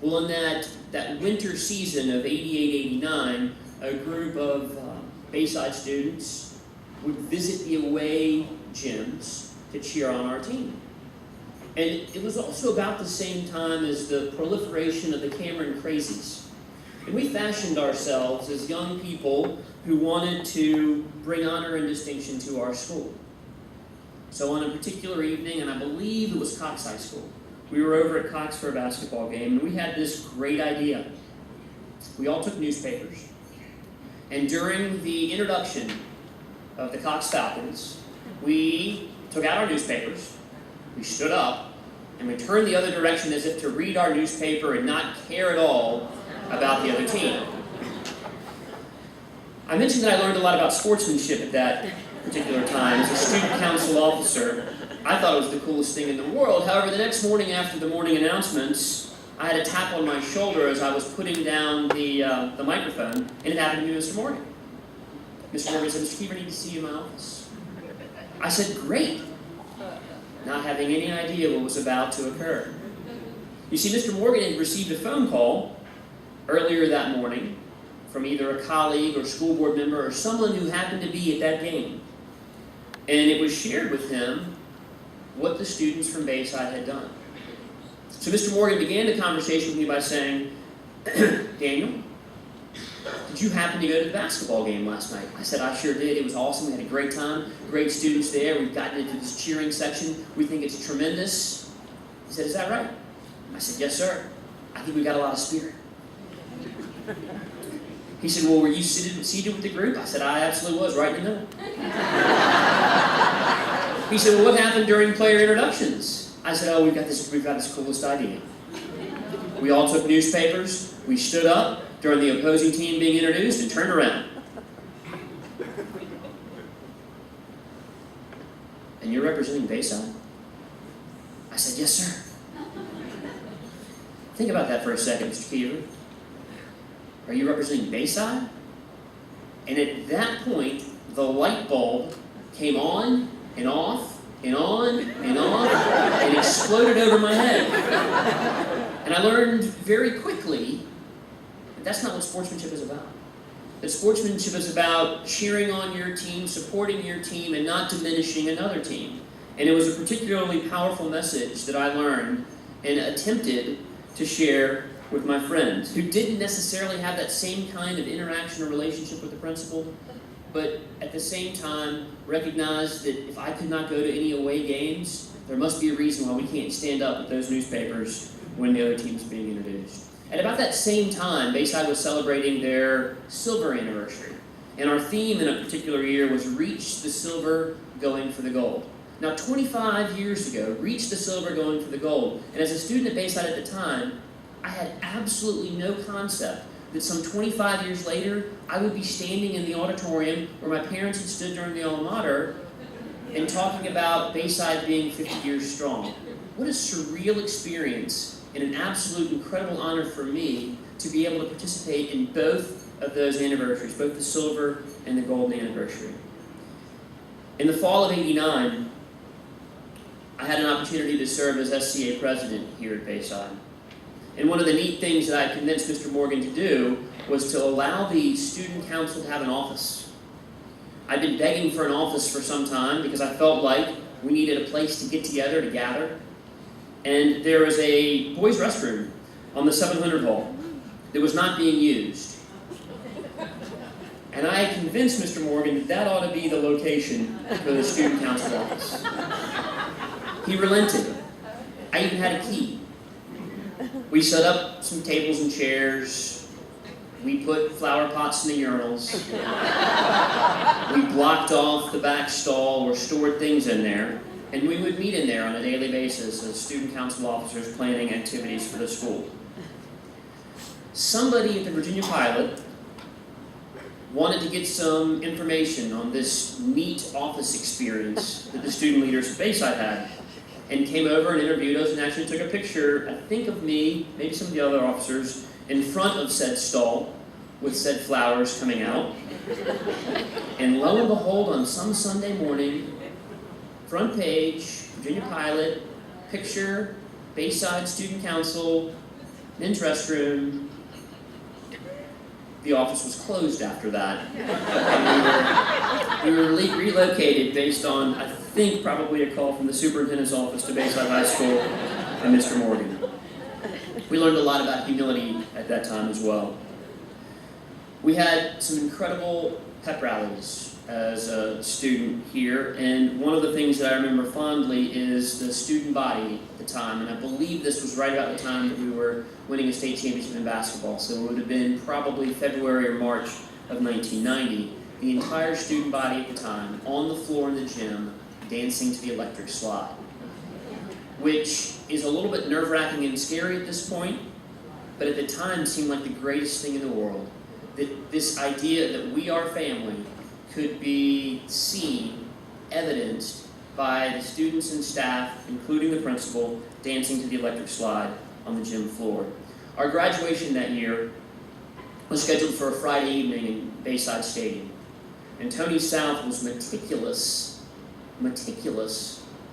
Well, in that winter season of 88-89, a group of Bayside students would visit the away gyms to cheer on our team. And it was also about the same time as the proliferation of the Cameron crazies. And we fashioned ourselves as young people who wanted to bring honor and distinction to our school. So on a particular evening, and I believe it was Cox High School, we were over at Cox for a basketball game, and we had this great idea. We all took newspapers, and during the introduction of the Cox Falcons, we took out our newspapers, we stood up, and we turned the other direction as if to read our newspaper and not care at all about the other team. I mentioned that I learned a lot about sportsmanship at that particular time. As a student council officer, I thought it was the coolest thing in the world. However, the next morning after the morning announcements, I had a tap on my shoulder as I was putting down the microphone, and it happened to be Mr. Morgan. Mr. Morgan said, "Mr. Keever, I need to see you in my office." I said, "Great," not having any idea what was about to occur. You see, Mr. Morgan had received a phone call earlier that morning from either a colleague or school board member or someone who happened to be at that game. And it was shared with him what the students from Bayside had done. So Mr. Morgan began the conversation with me by saying, "Daniel, did you happen to go to the basketball game last night?" I said, "I sure did. It was awesome. We had a great time. Great students there. We've gotten into this cheering section. We think it's tremendous." He said, "Is that right?" I said, "Yes, sir. I think we got a lot of spirit." He said, "Well, were you seated with the group?" I said, "I absolutely was, right in the middle." He said, "Well, what happened during player introductions?" I said, "Oh, we've got this coolest idea. We all took newspapers, we stood up during the opposing team being introduced and turned around." "And you're representing Bayside?" I said, "Yes, sir." Think about that for a second, Mr. Keever. Are you representing Bayside? And at that point, the light bulb came on and off and on and off and exploded over my head. And I learned very quickly that that's not what sportsmanship is about. That sportsmanship is about cheering on your team, supporting your team, and not diminishing another team. And it was a particularly powerful message that I learned and attempted to share with my friends, who didn't necessarily have that same kind of interaction or relationship with the principal, but at the same time recognized that if I could not go to any away games, there must be a reason why we can't stand up with those newspapers when the other team's being introduced. At about that same time, Bayside was celebrating their silver anniversary, and our theme in a particular year was Reach the Silver, Going for the Gold. Now, 25 years ago, Reach the Silver, Going for the Gold, and as a student at Bayside at the time, I had absolutely no concept that some 25 years later, I would be standing in the auditorium where my parents had stood during the alma mater and talking about Bayside being 50 years strong. What a surreal experience and an absolute incredible honor for me to be able to participate in both of those anniversaries, both the silver and the golden anniversary. In the fall of '89, I had an opportunity to serve as SCA president here at Bayside. And one of the neat things that I convinced Mr. Morgan to do was to allow the student council to have an office. I'd been begging for an office for some time because I felt like we needed a place to get together, to gather. And there was a boys' restroom on the 700 hall that was not being used. And I convinced Mr. Morgan that that ought to be the location for the student council office. He relented. I even had a key. We set up some tables and chairs. We put flower pots in the urinals. We blocked off the back stall or stored things in there. And we would meet in there on a daily basis as student council officers planning activities for the school. Somebody at the Virginia Pilot wanted to get some information on this neat office experience that the student leaders at Bayside had, and came over and interviewed us and actually took a picture, I think of me, maybe some of the other officers, in front of said stall with said flowers coming out. And lo and behold, on some Sunday morning, front page, Virginia Pilot, picture, Bayside Student Council, men's restroom. The office was closed after that. And we were relocated based on, I think, probably a call from the superintendent's office to Bayside High School and Mr. Morgan. We learned a lot about humility at that time as well. We had some incredible pep rallies as a student here, and one of the things that I remember fondly is the student body at the time, and I believe this was right about the time that we were winning a state championship in basketball, so it would have been probably February or March of 1990. The entire student body at the time on the floor in the gym dancing to the electric slide, which is a little bit nerve-wracking and scary at this point, but at the time seemed like the greatest thing in the world. That this idea that we are family could be seen, evidenced by the students and staff, including the principal, dancing to the electric slide on the gym floor. Our graduation that year was scheduled for a Friday evening in Bayside Stadium, and Tony South was meticulous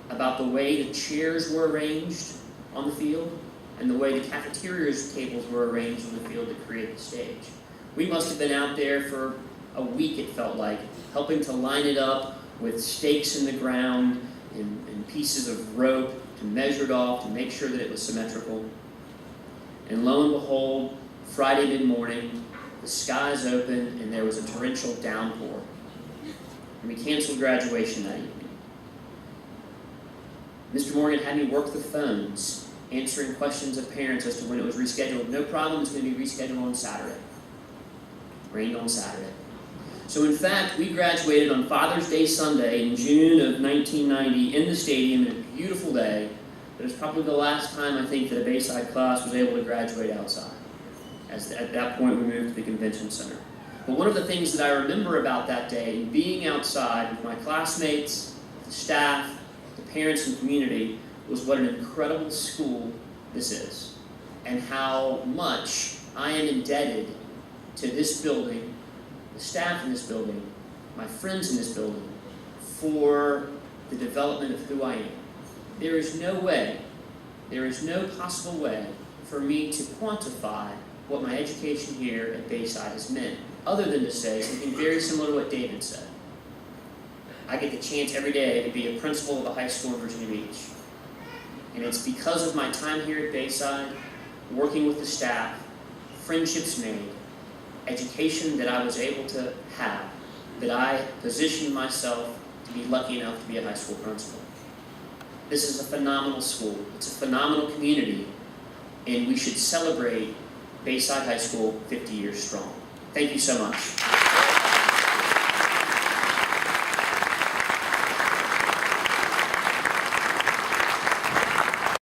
about the way the chairs were arranged on the field and the way the cafeteria's tables were arranged on the field to create the stage. We must have been out there for a week, it felt like, helping to line it up with stakes in the ground and pieces of rope to measure it off to make sure that it was symmetrical. And lo and behold, Friday mid-morning, the skies opened and there was a torrential downpour. And we canceled graduation that evening. Mr. Morgan had me work the phones, answering questions of parents as to when it was rescheduled. No problem, it's going to be rescheduled on Saturday. Rained on Saturday. So in fact, we graduated on Father's Day Sunday in June of 1990 in the stadium in a beautiful day. But it was probably the last time I think that a Bayside class was able to graduate outside. As at that point we moved to the convention center. But one of the things that I remember about that day, and being outside with my classmates, the staff, the parents and community, was what an incredible school this is. And how much I am indebted to this building, the staff in this building, my friends in this building, for the development of who I am. There is no possible way for me to quantify what my education here at Bayside has meant, other than to say something very similar to what David said. I get the chance every day to be a principal of a high school in Virginia Beach. And it's because of my time here at Bayside, working with the staff, friendships made, education that I was able to have, that I positioned myself to be lucky enough to be a high school principal. This is a phenomenal school. It's a phenomenal community, and we should celebrate Bayside High School 50 years strong. Thank you so much.